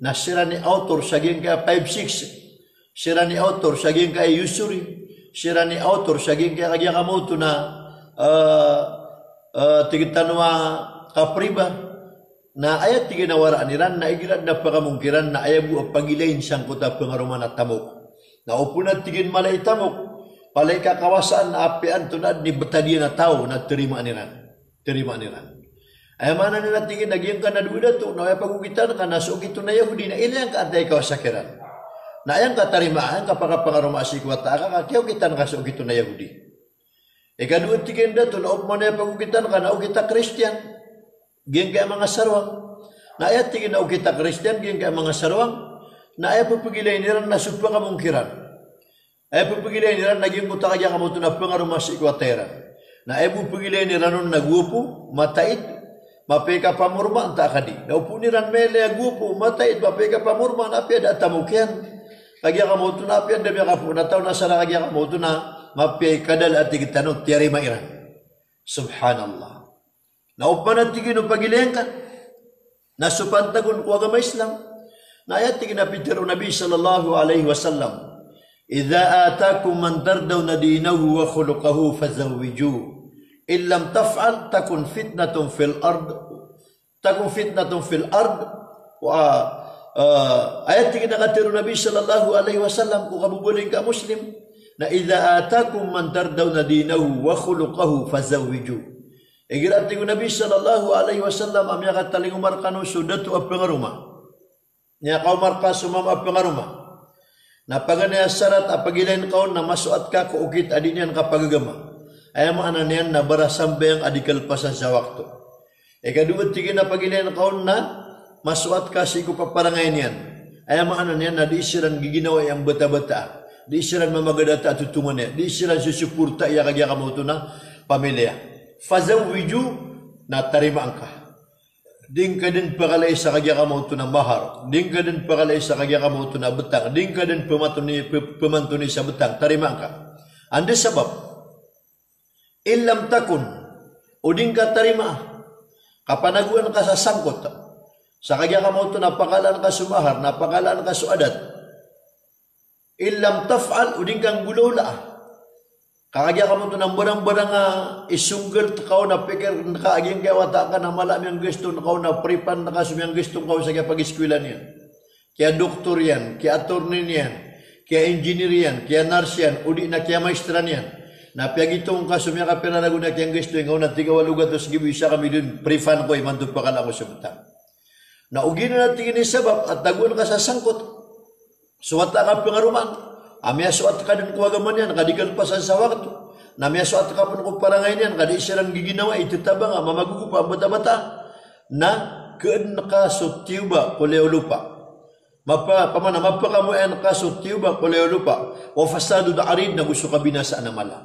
na sira ni author, saging kaya 5-6, sira ni author, saging kaya usury, sira ni author, saging kaya kagya kamoto na tigitanwa kapriba, na ayat tiginawaraan niran, na igirad na pakamungkiran, na ayabu ang pagilayin siyang kuta pangaruman at tamok. Na upunat tigin malay tamok, palay kakawasaan na apian tunad ni batadian na tao na terima niran. Ay mana nila tingin nagyang ka na duda to, na ay pagugitan ka na so ito na Yahudi na ilang ka atay ka sakiran. Na ayang katarimaan kapag pangarumasi ko at kakakyaw kita na so ito na Yahudi. Ikaduot tingin da to, na upman na pagugitan ka na kita Christian, giyang kaya mga sarwang. Na ayat tingin na kita Christian, giyang kaya mga sarwang, na ay pupagilay niran na supa kamungkiran. Ay pupagilay niran naging buta kaya kamuto na pangarumasi ko at na ay pupagilay niran nun nagwupo, matait, mapeka pamurma anta kadi. Na upuniran mele agupo matait mapeka pamurma na pia da tamukyan. Kagya kamoto na pia da biya kapo na taon na sara kagya kamoto na mapia kadal at tigitanong tiyari mairan. Subhanallah. Na upanan tigino pagilayan ka. Na supantagon ko agama Islam. Na ayat tigin na pitero Nabi sallallahu alaihi wasallam. Idha atakum man tardawna dinahu wa khuluqahu fazawwijuh. Illam taf'al takun fitnatun fil ard wa ayat tingin nakatiro Nabi sallallahu alaihi wasallam kung kabubuling ka Muslim na idha atakum man tardawna dinahu wa khuluqahu fazawwiju igirat tingin Nabi sallallahu alaihi wasallam amya kataling umar kanu sudatu apangaruma niya ka umar ka sumam apangaruma na paganaya sarat apagilain kaon na masuat ka ko ukit adinyan kapagagama ay maana niyan na barasambayang adikal pa sa wakto. Ikaduot tigin na pagilian kaon na masuat kasi ko paparangay niyan. Ay maana niyan na diisiran giginawa ang bata-bata. Diisiran mamagadata tutungan niya. Diisiran susupurta iya kagya kamoto na pamilya. Fazawwiju na tarimaan ka. Ding ka din pakalay sa kagya kamoto na mahar. Ding ka din pakalay sa kagya kamoto na betang. Ding ka din pemantuni sa betang. Tarimaan ka. Anda sabab illam takun uding ka tarima kapanaguan ka sa sangkot sa kagya ka mo ito napakalaan ka sumahar napakalaan ka suadat illam taf'al uding kang gulola kagya ka mo ito ng barang-barang isunggal kao na pikir nakaaging kaya wata ka na malami ang gusto na kao na pripan na kasumi ang gusto kao sa kaya pag-iskwilan yan kaya doktor yan kaya attorney yan kaya engineer yan kaya nurse yan udi na kaya maestran yan na piyagitong kasumya ka pera na guna kiyang gusto yung na tigawaluga to sige bisa kami dun pre-fan ko iman pa ka lang ko sa butang. Na ugin na natin sabab at taguan ka sa sangkot. Suwata ka pangaruman. Amya suat ka din ko agaman yan, kadigalpasan sa waktu. Namya suat ka pun ko parangay yan, kadi isyaran giginawa, itataba nga, mamagugupa, bata-bata. Na kaan nakasutiw ba, kuleo lupa. Pamana, mapakamu ay nakasutiw ba, kuleo lupa. O fasado da arid na gusto ka binasaan na mala.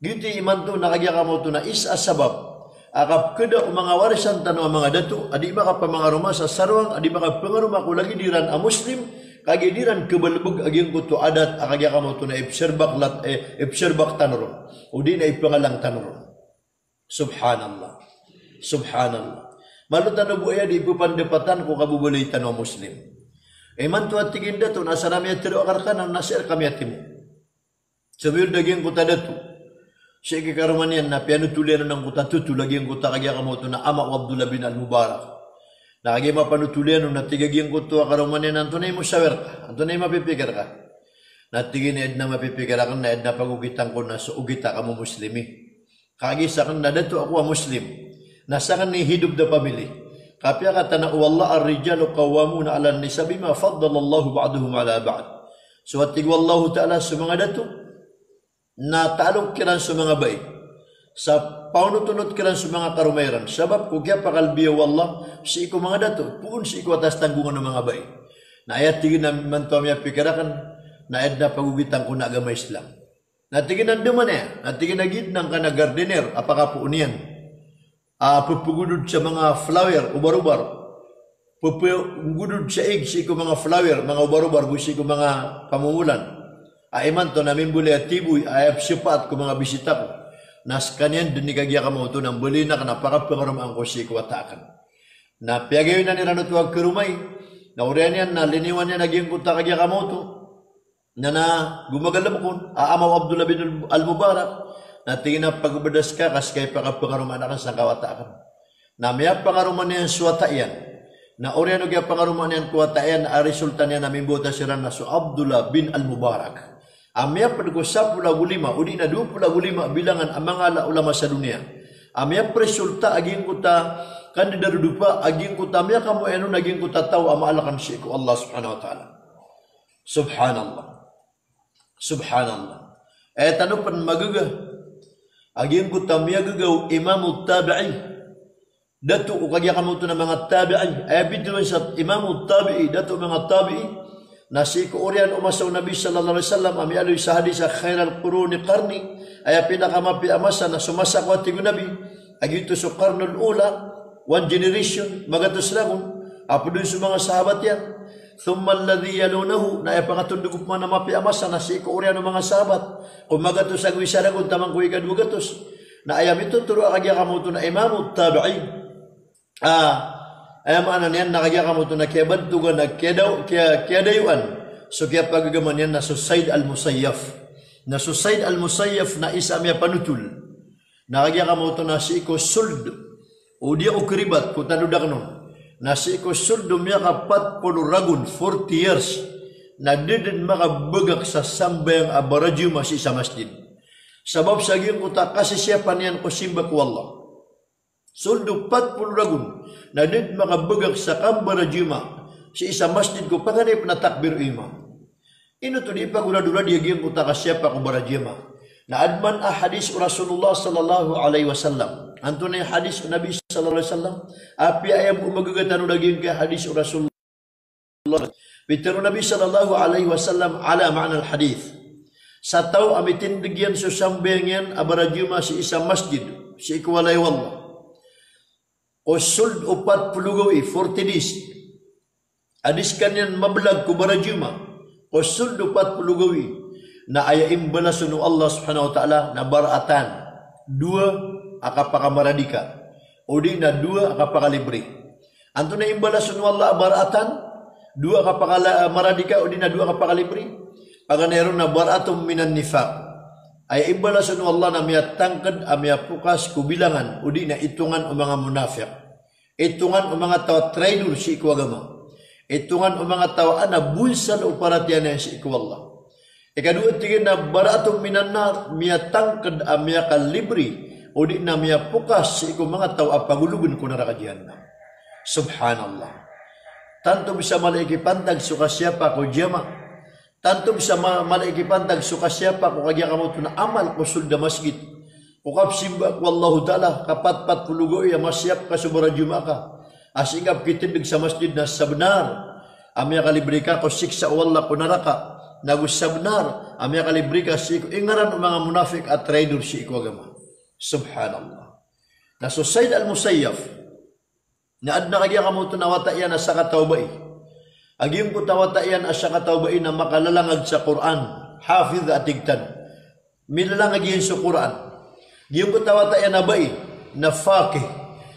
Giti iman to, nakagya ka mo to na isa sabab. Akap kada o mga warisan tanong mga dato, adi ba ka pa mga rumah sa sarwang, adi ba ka pangaruma ko lagi diran a Muslim, kagi diran kebalbog aging kuto adat, akagya ka mo to na ibserbak tanurong, o di na ipangalang tanurong. Subhanallah. Subhanallah. Malutan na buaya di ipupandapatan ko kabubulay tanong Muslim. Iman to at tigin dato, nasa rami at tiro akarkan, ang nasir kami at timo. Sabihin daging kuta dato, sige karuman yan na piano tulian ng kuta tutu lagi ang kuta kagya kamoto na ama o Abdullah bin al-Mubarak. Na kagya mapanutulian na tigagyan kuto karuman yan antunay mo sawer ka, antunay mapipikir ka. Na tigin na edna mapipikir ka na edna pagugitan ko na so ugita ka mo muslimi. Kagya sa kan na dato ako a muslim. Nasa kan ni hidup da pamili. Kapya kata na wallah ar-rijalu qawwamuna ala an-nisa bima faddalallahu ba'dahum ala ba'd. So atig wallahu ta'ala sa mga dato na talog kiran sa mga bay sa paunutunot kiran sa mga karumayran sabab ko kaya pakalbiya wallah si iko mga dato puun si iko atas tanggungan ng mga bay na ayat tigin na mantuamya pikirakan na edna pagugitan ko na agama Islam na tigin na duman na tigin na gitnang ka na gardener apaka puun yan pupugudod sa mga flower ubar-ubar pupugudod sa ig si iko mga flower mga ubar-ubar si iko mga pamumulan aiman to namin buli at tiboy ayap sipat ko mga bisita ko. Nas kanyan dun ni kagya ka mo ito nang buli na ka napakapangaram ang kusi ko atakan. Na piyagayon na niranot wag kerumay. Na uriyan yan na liniwan niya naging kuta kagya ka mo ito. Na gumagalam ko. Aamaw Abdullah bin al-Mubarak. Na tingin na pagbadas ka kas kay pakapangaram anakan sa kawatakan. Na may pangaruman niyan suwata yan. Na uriyan o kaya pangaruman niyan kuwata yan. A resulta niya namin buta siya na so Abdullah bin al-Mubarak. Amya pag-usap 25, udi na 25 bilangan ang mga ulama sa dunia. Amya resulta aging kuta kandidato dupa aging kuta amya kamo eno naging kuta tao amaalakan si ko Allah subhanahu wa ta'ala. Subhanallah. Subhanallah. Tano pan magaga aging kuta amya gagaw imamu tabi'i. Dato o kagya kamo to na mga tabi'i. Bidyo sa imamu tabi'i, dato mga tabi'i. Nasi ko orian umasaw Nabi sallallahu alaihi wasallam ami aloy sa hadis sa khairal quruni qarni ay pinakamapi amasa na sumasa ko atigo Nabi agito so qarnul ula one generation magatos lagun apo dun sa mga sahabat yan thumma alladhi yalunahu na ay pangatundog pa na mapi amasa nasi ko orian mga sahabat kung magatos ang wisaragon tamang ko ikadugatos na ayam ito turo agya kamuto na imamu tabi'i ayam anan yan nakagya kamuto na kiyabantugan na kiyadayuan so kaya pagagaman yan na Susaid al-Musayyaf na Susaid al-Musayyaf na isa miya panutul nakagya kamuto na si iko suld o di ako kribat kutanudak nun na si iko suld miya kapat ragun 40 years na didin makabagak sa sambayang abarajyo masih sa masjid sabab sa giyong kuta kasi siya paniyan ko simba ko Allah suldo 40 ragun na did makabagak sa kambarajima si isa masjid ko panganip na takbir imam. Ino to di pagula-dula di aging kuta kasya pa kubarajima. Na adman hadis Rasulullah sallallahu alaihi wasallam. Anto na hadis Nabi sallallahu alaihi wasallam. Api ayam umagagatano daging ka hadis Rasulullah. Bitero Nabi sallallahu alaihi wasallam ala ma'na al-hadith. Sa tao amitin digyan so sambengen abarajima si isa masjid si ikwalay wallah. O suld 40 gawi 40 days. Adis kanyan mablag ko barajima. O suld 40 gawi na ayaim balasun ng Allah subhanahu wa ta'ala na baratan. 2 akapakamaradika. O di na 2 akapakalibre. Anto na imbalasun ng Allah baratan. 2 akapakamaradika o di na 2 akapakalibre. Paganeron na baratum minan nifaq. Ay imbalasun ng Allah na miya tangkad miya pukas kubilangan o di na itungan o mga munafiq. Itungan o mga tao traidor si ikwagama. Itungan o mga tao na bulsal o paratiyan na si ikwallah. Ikadua tingin na baratum minanar miya tangkad miya kalibri o di na miya pukas si ikwag mga tao apagulugun ko na rakadyan na. Subhanallah. Tanto bisa malaiki pantag sukasya pa ko jama. Tanto bisa malaikipan tag suka siapa ko kagya kamu tu na amal ko sulda masjid. Ukap simba ko Allah Ta'ala kapat 40 go ya masyap ka subara Jumat ka. Asingap kitibig sa masjid na sabnar. Amya kalibrika ko siksa wallah ko naraka. Nagus sabnar. Amya kalibrika si ko ingaran mga munafik at traitor si ko agama. Subhanallah. Na so Said al-Musayyaf na adna kagya kamu tu na wataya na sa katawbay. Agim ko tawatayan asya katawbain na makalalangag sa Quran, hafiz at tigtan. Milalangag yun sa Quran. Agim ko tawatayan na bai, na faqih.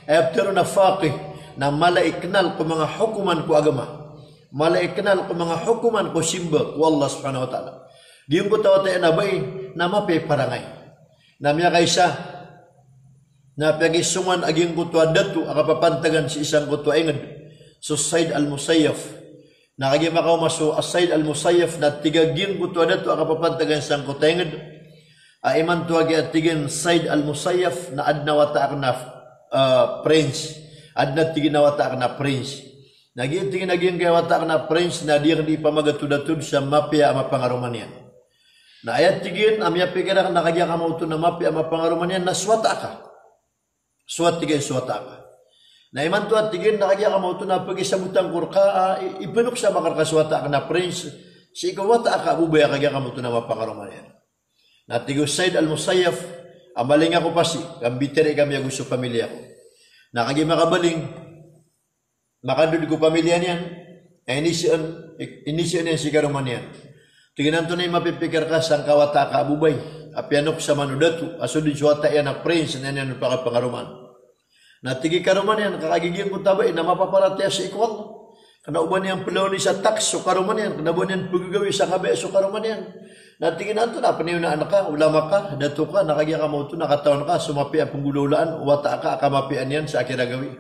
After na faqih, na malaiknal ko mga hukuman ko agama. Malaiknal ko mga hukuman ko simba ko Allah subhanahu wa ta'ala. Agim ko tawatayan na bai, na mape parangay. Namya kaysa, na pagisungan agim ko tuwadatu, akapapantagan si isang ko tuwaingad. So Said al-Musayyaf, nakagi makaw maso Said al-Musayyaf na tigagin ko tuwa dato akapapantagan sang kutenged aiman tuwagi at tigin Said al-Musayyaf na adna wata na prince adna tigin na wata na prince naging tigin naging kaya wata na prince na di pamagatudatod sa mapya mapangaruman yan na ayat tigin amya pikira ka nakagya ka mauto na mapya mapangaruman yan na swata ka swat tigin swata ka na iman to at tigin nakagya ka mauto na pag-isabutang kurka ipanok sa makarkaswata ka na prince si ikawata ka ubaya kagya ka mauto na mapangaruman yan na tigo Said al-Musayyaf amaling ako pasi kambiteri kami gusto pamilya ko nakagya makabaling makadud ko pamilya niyan inisyon yan si karuman yan tignan to na yung mapipikir ka sang kawata ka ubay apianok sa manudatu aso din swata yan na prince na yan pakapangaruman na tigi karuman yan, kakagiging ko tabay na mapaparatya sa ikwal. Kana uban yan pelawani sa tax, so karuman yan. Kana uban yan pagagawi sa kabe, so karuman yan. Na tigi na ito, napaniw na anak ka, ulama ka, dato ka, nakagya ka mo ito, nakataon ka, sumapi ang panggululaan, wata ka, akamapian yan sa akiragawi.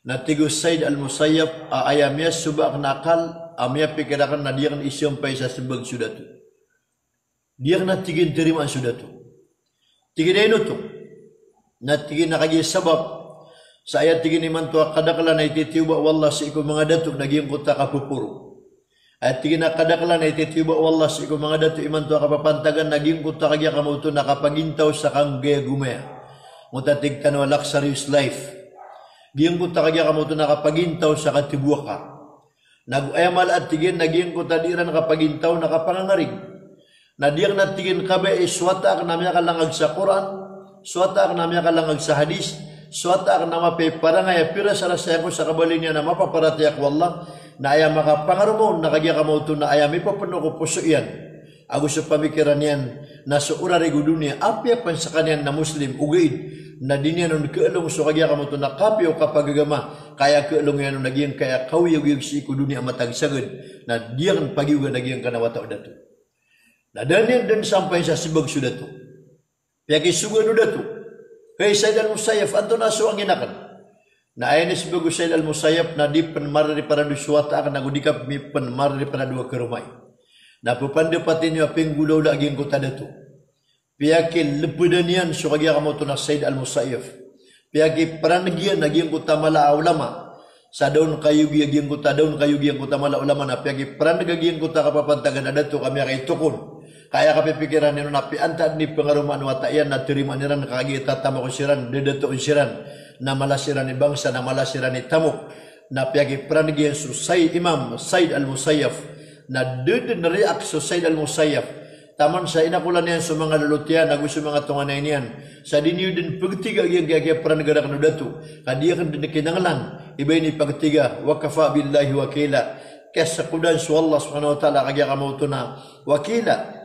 Na tigo Said al-Musayyaf, ayamya subak nakal, amya pikirakan na diyan isyong pay sa simbag sudah tu. Diyan na tigin terima sudah tu. Tigi na ito. Na tigi nakagya sabab, sa ayat tigin iman tuwa kadakala na ititiuba wallah sa ikaw mga dato naging kuta kapupuro. Ayat tigin na kadakala na ititiuba wallah sa ikaw mga dato iman tuwa kapapantagan naging kuta kagya kamuto nakapagintaw sa kang gaya gumaya. Mutatigtan wa luxurious life. Giyang kuta kagya kamuto nakapagintaw sa katibuwa ka. Nag-ayamal at tigin naging kuta di ran nakapagintaw nakapangangarig. Na diyang natigin kabe iswata ka namya kalangag sa Quran, swata ka namya kalangag sa hadis, swata ka na mapiparangay pira sa rasya ko sa kabalin niya na mapaparatiyak wallah na aya makapangarumon na kagya kamauto na aya may papano ko puso yan ako sa pamikiran yan na sa urarigo dunia apya pan sa kanyan na muslim ugaid na din yan nun kaalong so kagya kamauto na kapyo kapagagama kaya kaalong yan nun naging kaya kawiyag si ko dunia matagsagad na diyan pagiuga naging kanawata o dato na danyan dan sampai sa sibag sudah to piyaki sugan o dato kay Said al-Musayyaf anto na so ang inakan. Na ayan is bago Said al-Musayyaf na di panmarari para dusuwata akan nagudikap mi panmarari para dua kerumay. Na pupandapatin niyo aping gulaw lagi ang kota dato. Piyaki lepudanian so kagya kamo to na Said al-Musayyaf. Piyaki paranagyan naging kota mala ulama. Sa daun kayugi aging kota daun kayugi ang kota mala ulama na piyaki paranagyan kota kapapantagan na dato kami kay tukon. Kaya kapipikiran nino na piantad ni pengaruman watayan na terima niran kakagita tamok siran dedato siran na malasiran ni bangsa na malasiran ni tamok na piyagi pranagyan su Imam Said al-Musayyaf na deden reak su Said al-Musayyaf taman sa inakulan niyan sa mga lulutian na gusto mga tunganay niyan sa dinyo din pagtiga yung kaya pranagara kanudatu kadiya kan din kinanglan iba ini pagtiga wakafa billahi wakila kesa kudan su Allah subhanahu wa ta'ala kaya kamauto na wakila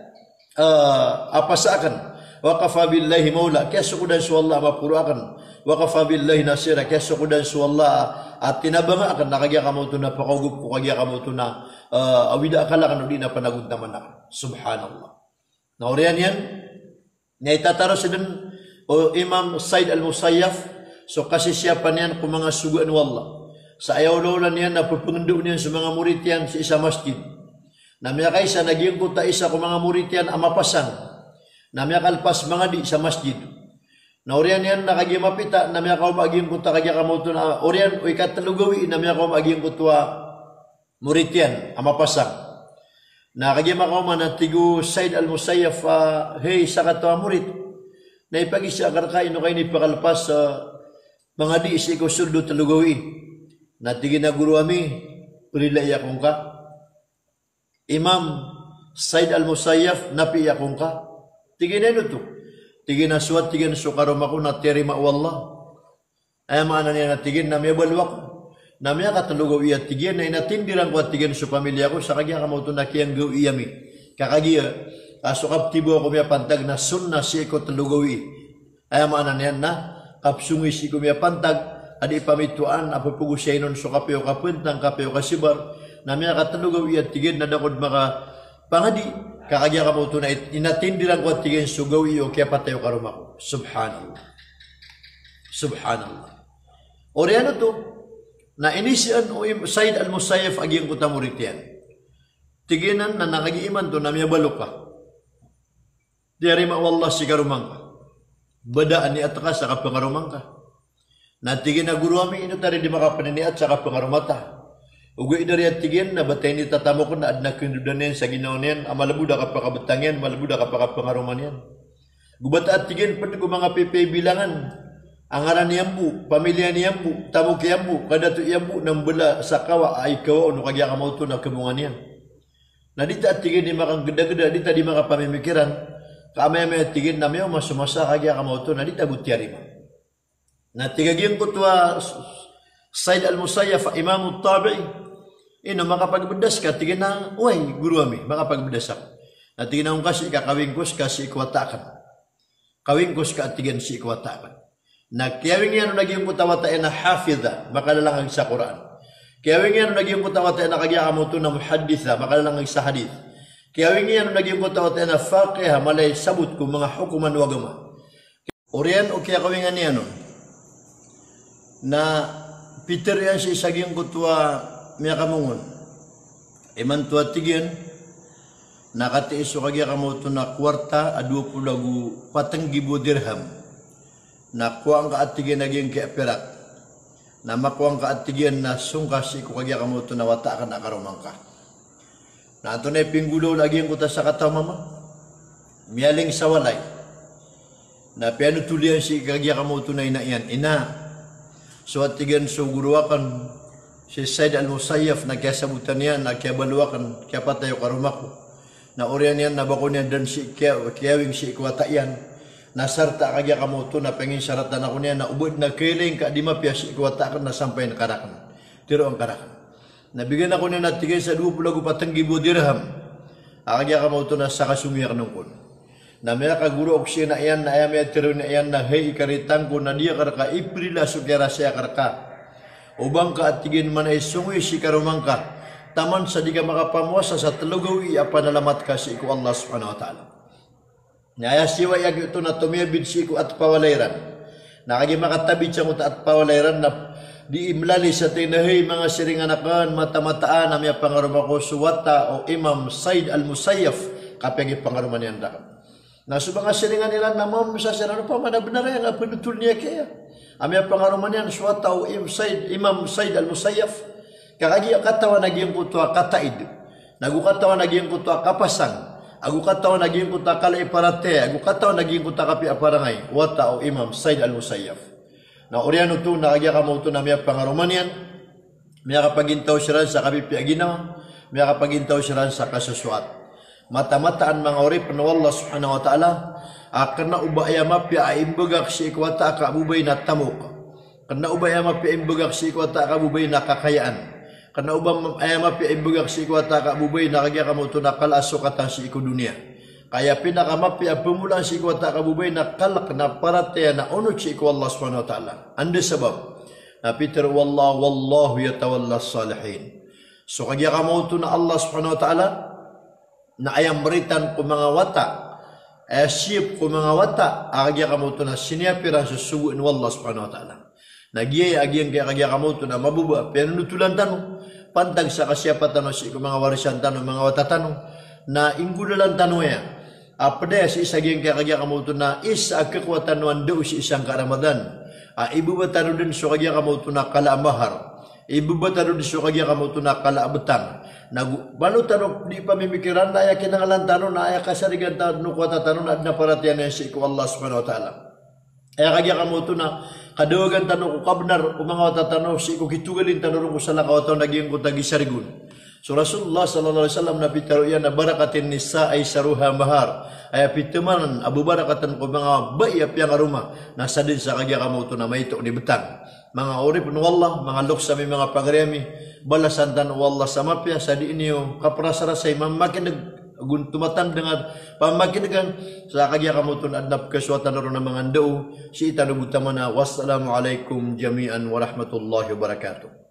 apa seakan waqafa billahi maula kesukudan suwallah mapurakan waqafa billahi nasira kesukudan suwallah atinabanga akan nakagya kamu tu na pakagup ko kagya kamu tu na awida akala kan di na panagud naman na subhanallah na orian yan naitataro sa din Imam Said al-Musayyaf so kasi siapa niyan kung mga sugaan wallah sa ayaw lolan niyan na pupungndo niyan sa mga murid yan sa isa masjid namya kaysa naging kuta isa ko mga murid yan amapasan namya kalpas mga di sa masjid na orian yan nakagimapita namya kao maging kuta kagya kamuto na orian o ikatalugawi namya kao maging kutwa murid yan amapasan Na kagima ko man na tigo Said al-Musayyaf, hey sa katawa murid, na ipag-isya karkain no kayo ni pakalpas sa mga di isi ko surdo talugawi. Na tigi na guru ami, ulilay akong ka. Imam Said al-Musayyaf, napi akong ka. Tigi na ito. Tigi na suwat, tigi na sukarom ako na terima wallah. Ay maana niya na tigin na may balwak. Na may katalugaw iya tigin na inatindiran ko at tigin sa pamilya ko sa kagya kamauto na kiyang gaw iyami. Kakagya, kasukap tibo ako may pantag na sunna si ko talugawi. Ay maana niya na kapsungi si ko may pantag adi pamituan apapugo siya inon so kapeo kapuntang kapeo kasibar na may katalugaw iya tigin na dakod maka pangadi. Kakagya kamauto na inatindiran ko at tigin sugaw iyo kaya patayo karumako. Subhanallah. Subhanallah. Oriano to, na inisian o Said al-Musayyaf aging kutamuritian. Tiginan na nakagiiman to na may balok ka. Diyari mawallah si karumang ka. Badaan ni ataka sa kapangarumang ka. Natigin na guru kami ino tari di makapaniniat sa kapangarumata. Ugoy dari at tigin na batay ni tatamo ko na adna kindudan yan sa ginaw niyan. Amalabuda ka pakabutang yan, malabuda ka pakapangaruman yan. Gubata at tigin pati ko mga pipi bilangan. Angaran niyambu, pamilya niyambu, tamu kiyambu, kadatu iyambu nang bela sa kawa ay kawa no kagya kamau to na kebungan niyan. Na dita tigin di makang geda-geda, dita di maka pamimikiran, kaamay-amay tigin na mayo masumasa kagya kamau to na dita butyari mo. Na tigagyan ko tuwa Said al-Musayyaf, Imam al-Tabi'i, ino makapagbedas ka, tigin na, uy, guru ami, makapagbedas ako. Na tigin na kung kasi kakawingkos kasi ikwatakan. Kawingkos ka at tigin si ikwatakan. Na kiyawing yan naging kutawatay na hafidha, makalalang sa Quran. Kiyawing yan naging kutawatay na kagyakamuto na muhadditha, makalalang sa hadith. Kiyawing yan naging kutawatay na faqiha, malay sabut kung mga hukuman wagama. Oriyan o kaya kawingan niya nun, na Peter yan si isaging kutwa miya kamungon. Iman tuwa tigyan, nakatiiso kagyakamuto na kwarta, 24,000 dirham. Nakuha ka at tigyan naging kaya perak. Na makuha ka at tigyan na sungkasi ko kagya kamuto na wata ka na karumang ka. Na ito na ipinggulo lagi yung kuta sa kataw mama. Miyaling sa walay. Na pianutulian si kagya kamuto na inaiyan. Ina. So at tigyan so guruwakan si Said al-Musayyaf na kaya sabutan niya na kaya baluwakan kaya patayo karumako. Na oriyan yan na bako niya dan si kiyawing si ikwata yan. Nasarta kagya kamuto na pengin syaratan ako niya na ubod na kiling ka di mapiyas ikwatakan na sampay na karakan. Tiro ang karakan. Nabigyan ako niya natigay sa 24,000 dirham. Kagya kamuto na sa kasumiyar nung kun. Na may kaguro og siya na iyan na ayam ya tiro na iyan na hey ikaritang ko na diya karaka iprila sukyara siya karaka. Ubang ka at tigin man ay sungoy si karumang ka. Taman sa di ka makapamuasa sa talugaw iyapanalamat ka si iku Allah subhanahu wa ta'ala. Naya siwa yag ito na tumibid siku at pawalayran. Nakagi makatabid siya mo at pawalayran na di imlali sa tinahay mga siringanakan mata-mataan na may pangaruma ko suwata o Imam Said al-Musayyaf kapag ipangaruman niyan dakat. Na sa mga siringan nila na mamasa siya na pa manabenar yan ang pinutul niya kaya. Amya pangaruman niyan suwata o Imam Said al-Musayyaf kakagi katawa naging kutwa kataid. Nagukatawa naging kutwa kapasang. Aku kataw naging kuta kalay parate, aku kataw naging kuta kapi aparangay, wata o Imam Said al-Musayyaf. Na oriano to nakagya ka mo to na miya pangaruman yan, miya kapagintaw siya sa kapi piaginaw, miya kapagintaw siya sa kasuswat. Mata-mataan mga ori panawallah subhanahu wa ta'ala, karena ubaya mapya aimbagak si ikwata ka bubay na tamuk. Karena ubaya mapya aimbagak si ikwata ka bubay na kakayaan. Karena ubang ayam api imbagak si ikwata ka bubay nakagya ka mo ito nakalaso kata si iku dunia. Kaya pinakamapi ang pumulang si ikwata ka bubay nakalak na parate na unod si iku Allah subhanahu wa ta'ala. Andi sabab. Na Peter wallahu yatawalla salihin. So kagya ka mo ito na Allah subhanahu wa ta'ala na ayam beritan ko mga wata. Siyip ko mga wata. Kagya ka mo ito na siniapiran sa suguin wallah subhanahu wa ta'ala. Nagyay agyang kagya ka mo ito na mabuba. Pianunutulan tanong. Pantag sa kasyapatan si mga warisan tanong, mga watatanong, na inggudalan tanong ya. Apade si isaging kagya kamuto na isa kekuatan wan do si isang karamadan. Ibu batano din so kagya kamuto na kalamahar. Ibaba tano di sukagya kamu tu nakalaabutan. Balu tano di pamimikiran na yakin ang tano na ayakasarigan tano kuwata tano na naparatiyan na si ko Allah subhanahu wa ta'ala. Ay kagya kamu tu na kaduwagan tano ko kabnar umanga tatano si ko kitugalin tano ko sa lakaw naging ko tagisarigun. So Rasulullah sallallahu alaihi wasallam napitaro yan na barakatin nisa ay saruha mahar. Ay pituman Abu Barakatan ko mga bayap yang aruma nasa din sa kagya kamu to na mayto ni betang. Mga urip no Allah, mga luksa mi mga pagremi, balasan tan wallah sa mapya sa di inyo kaprasarasay mamakinag guntumatan dengan pamakinag sa kagya kamu to adnap kaswatan ro na mga ndao si itanubutaman na wassalamu alaikum jami'an wa rahmatullahi wa barakatuh.